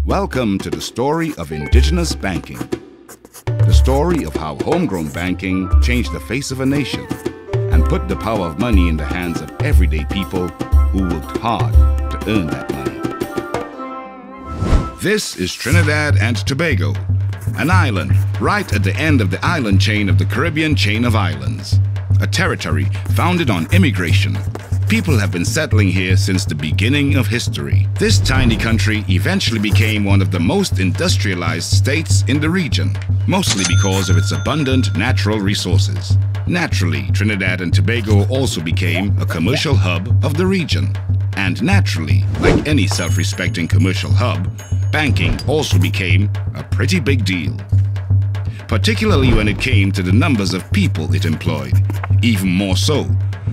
Welcome to the story of indigenous banking. The story of how homegrown banking changed the face of a nation and put the power of money in the hands of everyday people who worked hard to earn that money. This is Trinidad and Tobago, an island right at the end of the island chain of the Caribbean chain of islands. A territory founded on immigration. People have been settling here since the beginning of history. This tiny country eventually became one of the most industrialized states in the region, mostly because of its abundant natural resources. Naturally, Trinidad and Tobago also became a commercial hub of the region. And naturally, like any self-respecting commercial hub, banking also became a pretty big deal. Particularly when it came to the numbers of people it employed. Even more so,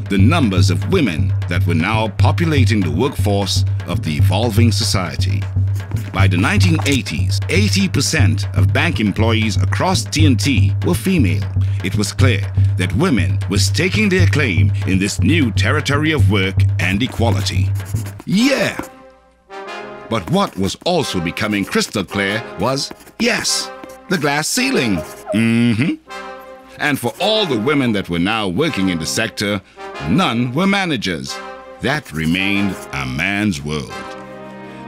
the numbers of women that were now populating the workforce of the evolving society. By the 1980s, 80% of bank employees across TNT were female. It was clear that women were staking their claim in this new territory of work and equality. Yeah! But what was also becoming crystal clear was, yes, the glass ceiling. And for all the women that were now working in the sector, none were managers. That remained a man's world.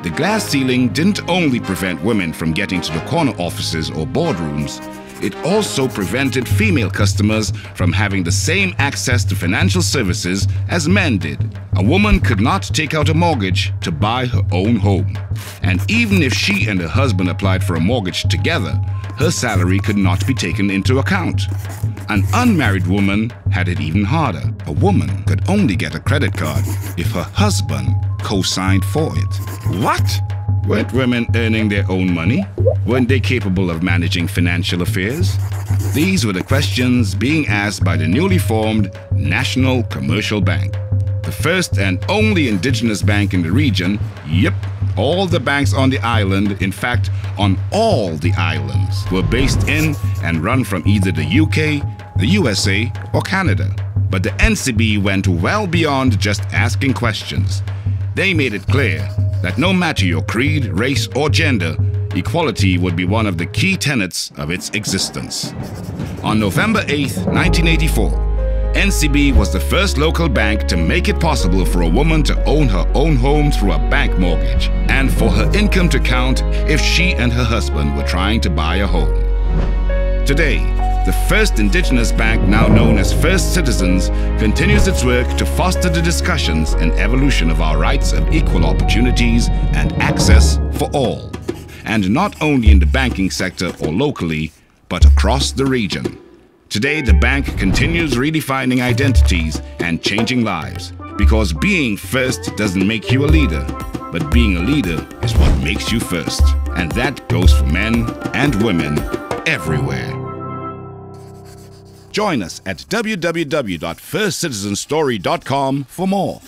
The glass ceiling didn't only prevent women from getting to the corner offices or boardrooms, it also prevented female customers from having the same access to financial services as men did. A woman could not take out a mortgage to buy her own home. And even if she and her husband applied for a mortgage together, her salary could not be taken into account. An unmarried woman had it even harder. A woman could only get a credit card if her husband co-signed for it. What? Weren't women earning their own money? Weren't they capable of managing financial affairs? These were the questions being asked by the newly formed National Commercial Bank. The first and only indigenous bank in the region. Yep, all the banks on the island, in fact, on all the islands, were based in and run from either the UK, the USA, or Canada. But the NCB went well beyond just asking questions. They made it clear that no matter your creed, race, or gender, equality would be one of the key tenets of its existence. On November 8, 1984, NCB was the first local bank to make it possible for a woman to own her own home through a bank mortgage, and for her income to count if she and her husband were trying to buy a home. Today, the first indigenous bank, now known as First Citizens, continues its work to foster the discussions and evolution of our rights of equal opportunities and access for all. And not only in the banking sector or locally, but across the region. Today, the bank continues redefining identities and changing lives, because being first doesn't make you a leader, but being a leader is what makes you first. And that goes for men and women everywhere. Join us at www.firstcitizenstory.com for more.